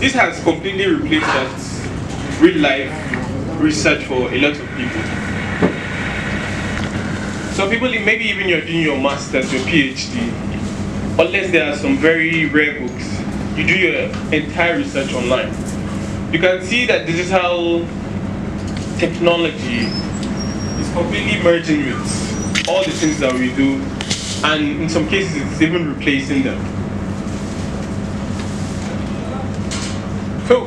This has completely replaced that real life research for a lot of people. Some people, maybe even you're doing your master's, your PhD, unless there are some very rare books, you do your entire research online. You can see that digital technology is completely merging with all the things that we do, and in some cases it's even replacing them. So,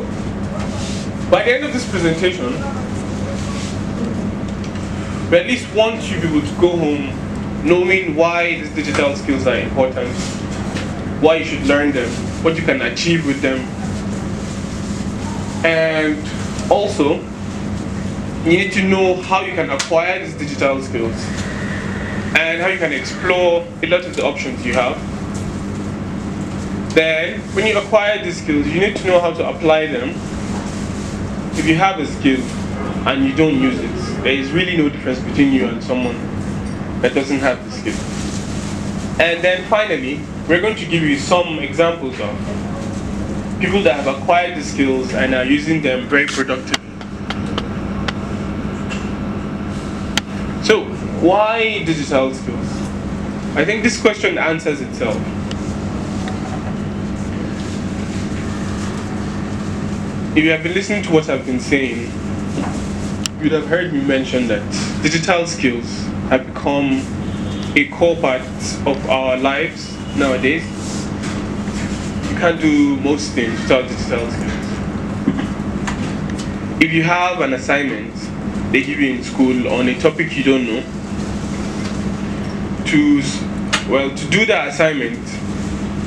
by the end of this presentation, we at least want you people to go home knowing why these digital skills are important, why you should learn them, what you can achieve with them, and also you need to know how you can acquire these digital skills and how you can explore a lot of the options you have. Then, when you acquire these skills, you need to know how to apply them. If you have a skill and you don't use it, there is really no difference between you and someone that doesn't have the skill. And then finally, we're going to give you some examples of people that have acquired the skills and are using them very productively. So, why digital skills? I think this question answers itself. If you have been listening to what I've been saying, you'd have heard me mention that digital skills have become a core part of our lives nowadays. You can't do most things without digital skills. If you have an assignment they give you in school on a topic you don't know, to do that assignment,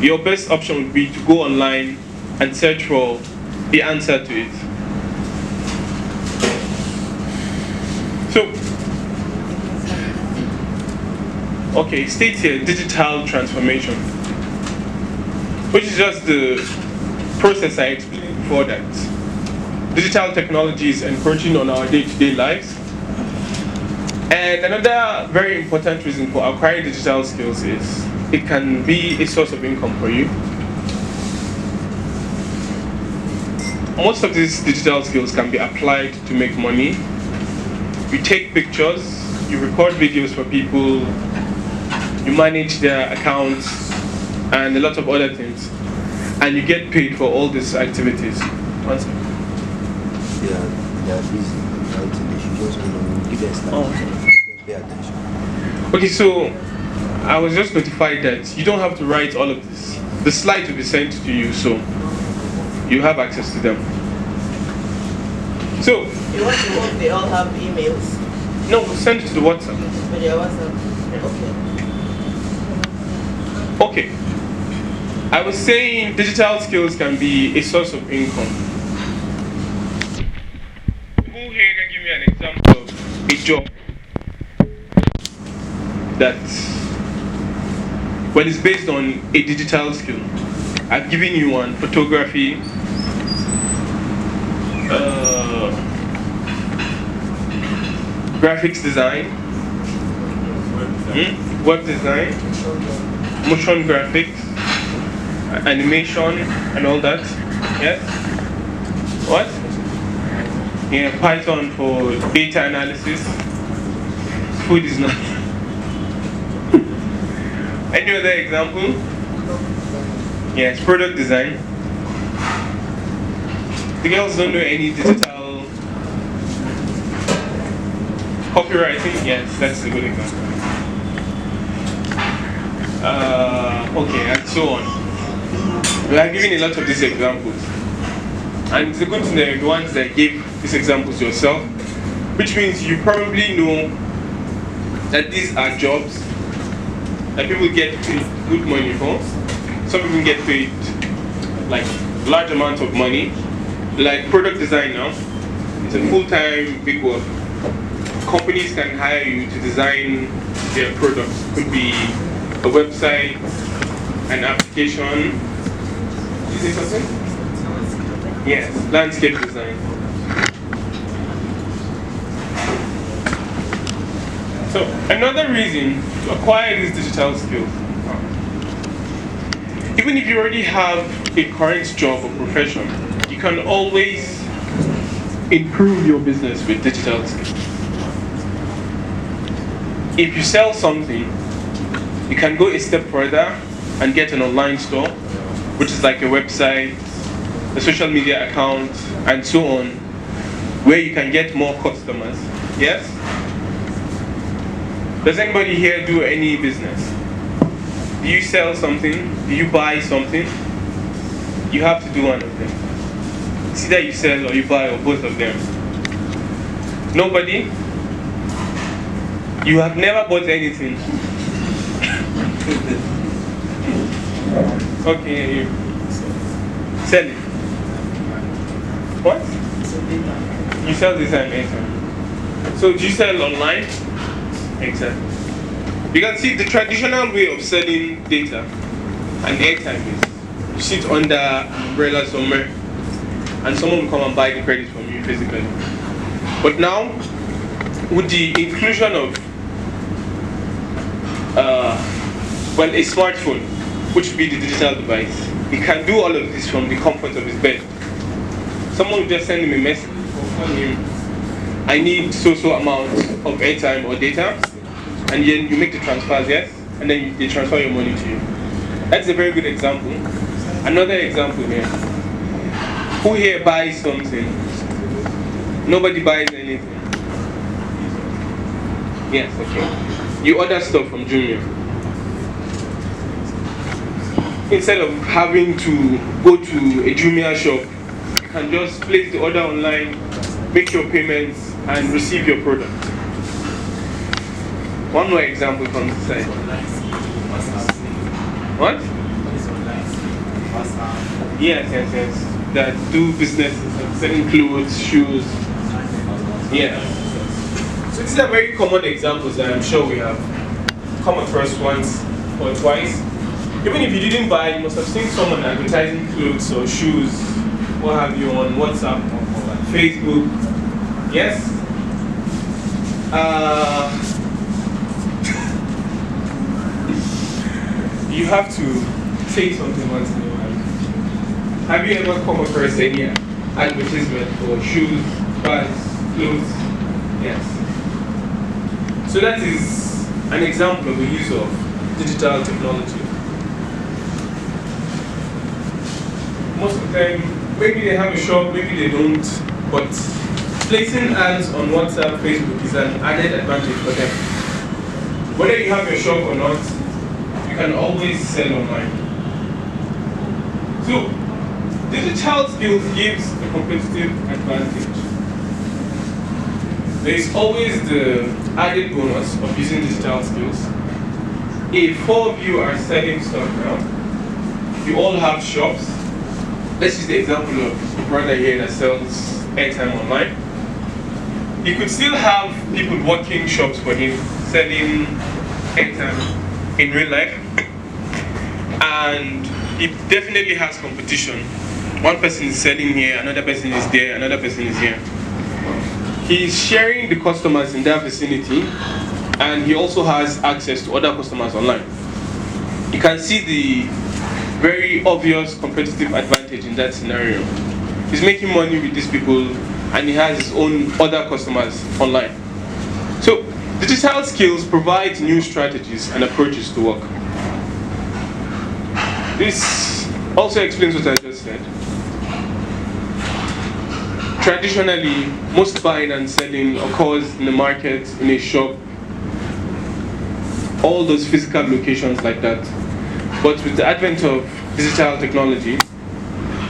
your best option would be to go online and search for the answer to it. So, okay, it states here digital transformation, which is just the process I explained before that digital technology is encroaching on our day-to-day lives. And another very important reason for acquiring digital skills is it can be a source of income for you. Most of these digital skills can be applied to make money. You take pictures, you record videos for people, you manage their accounts, and a lot of other things. And you get paid for all these activities. One second. They are busy. They should just give them time. Pay attention. Okay, so I was just notified that you don't have to write all of this. The slides will be sent to you, so you have access to them. So You want to hope they all have emails? no, send it to the WhatsApp. But your WhatsApp. Okay. Okay. I was saying digital skills can be a source of income. Who here can give me an example of a job that, well, it's based on a digital skill? I've given you one: photography, graphics design, web design, motion graphics, animation, and all that. Yes? What? Yeah, Python for data analysis. Food is not. Any other example? Yes, product design. The girls don't know any digital copywriting. Yes, that's a good example. Okay, and so on. We are giving a lot of these examples. And the good thing that you're the ones that gave these examples yourself, which means you probably know that these are jobs that people get paid good money for. Some people get paid like large amounts of money. Like product design now, it's a full-time big work. Companies can hire you to design their products. Could be a website, an application. Did you say something? Yes, landscape design. So another reason to acquire these digital skills, even if you already have a current job or profession, you can always improve your business with digital skills. If you sell something, you can go a step further and get an online store, which is like a website, a social media account, and so on, where you can get more customers. Yes? Does anybody here do any business? Do you sell something? Do you buy something? You have to do one of them. It's either you sell or you buy, or both of them. Nobody? You have never bought anything. Okay, you sell it. What? You sell this and anytime. So do you sell online? Exactly. You can see the traditional way of selling data and airtime is you sit under an umbrella somewhere and someone will come and buy the credit from you physically. But now, with the inclusion of a smartphone, which would be the digital device, he can do all of this from the comfort of his bed. Someone will just send him a message or call him, I need so amount of airtime or data, and then you make the transfers, yes? And then they transfer your money to you. That's a very good example. Another example here. Who here buys something? Nobody buys anything. Yes, okay. You order stuff from Jumia. Instead of having to go to a Jumia shop, you can just place the order online, make your payments, and receive your product. One more example from this side. What? Yes. That do businesses, like selling clothes, shoes. Yeah. So these are very common examples that I'm sure we have come across once or twice. Even if you didn't buy, you must have seen someone advertising clothes or shoes, what have you, on WhatsApp or Facebook. Yes? You have to say something once in a while. Have you ever come across any advertisement for shoes, bags, clothes? Yes. So that is an example of the use of digital technology. Most of them, maybe they have a shop, maybe they don't, but placing ads on WhatsApp, Facebook is an added advantage for them. Whether you have your shop or not, you can always sell online. So, digital skills gives a competitive advantage. There is always the added bonus of using digital skills. If 4 of you are selling stuff now, you all have shops. Let's use the example of a brother here that sells airtime online. He could still have people working shops for him, selling airtime in real life. And he definitely has competition. One person is selling here, another person is there, another person is here. He's sharing the customers in that vicinity, and he also has access to other customers online. You can see the very obvious competitive advantage in that scenario. He's making money with these people, and he has his own other customers online. So, digital skills provide new strategies and approaches to work. This also explains what I just said. Traditionally, most buying and selling occurs in the market, in a shop, all those physical locations like that. But with the advent of digital technology,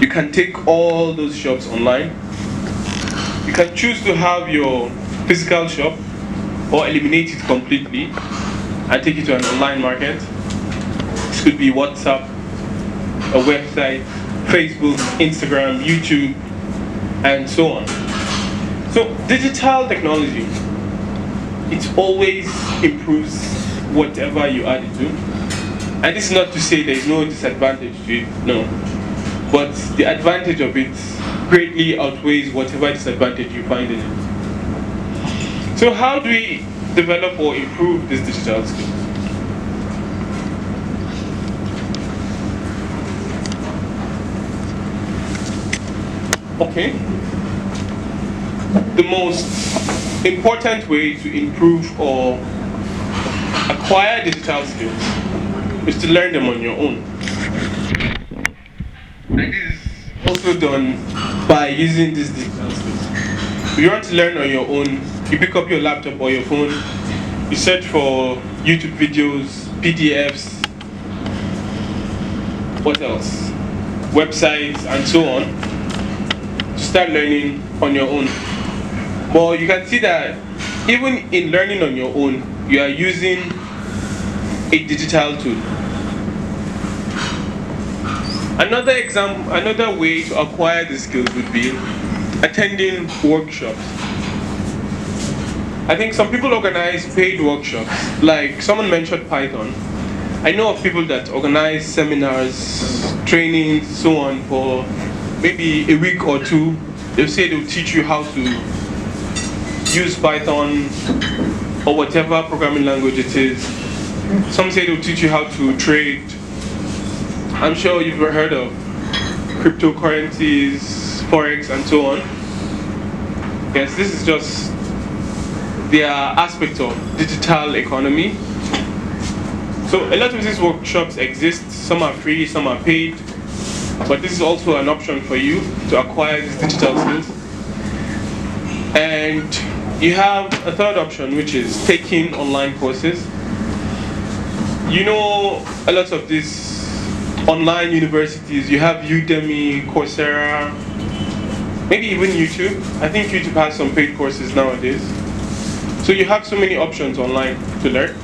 you can take all those shops online. You can choose to have your physical shop or eliminate it completely and take it to an online market. This could be WhatsApp, a website, Facebook, Instagram, YouTube, and so on. So digital technology, it always improves whatever you add it to. And this is not to say there is no disadvantage to it, no. But the advantage of it greatly outweighs whatever disadvantage you find in it. So how do we develop or improve these digital skills? Okay. The most important way to improve or acquire digital skills is to learn them on your own. And this is also done by using these digital skills. If you want to learn on your own, you pick up your laptop or your phone, you search for YouTube videos, PDFs, what else? Websites and so on, to start learning on your own. But you can see that even in learning on your own, you are using a digital tool. Another way to acquire the skills would be attending workshops. I think some people organize paid workshops, like someone mentioned Python. I know of people that organize seminars, trainings, so on for maybe a week or two. They'll say they'll teach you how to use Python or whatever programming language it is. Some say they'll teach you how to trade. I'm sure you've heard of cryptocurrencies, forex, and so on. Yes, this is just their aspect of digital economy. So a lot of these workshops exist. Some are free, some are paid. But this is also an option for you to acquire these digital skills. And you have a third option, which is taking online courses. You know, a lot of these online universities, you have Udemy, Coursera, maybe even YouTube. I think YouTube has some paid courses nowadays. So you have so many options online to learn.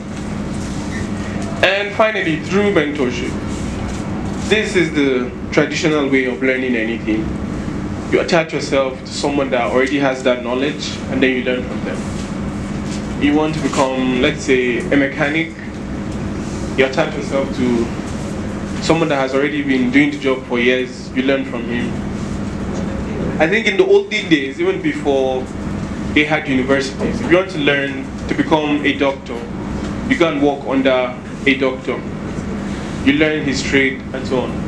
And finally, through mentorship. This is the traditional way of learning anything. You attach yourself to someone that already has that knowledge, and then you learn from them. You want to become, let's say, a mechanic, you attach yourself to someone that has already been doing the job for years, you learn from him. I think in the olden days, even before they had universities, if you want to learn to become a doctor, you go and work under a doctor. You learn his trade and so on.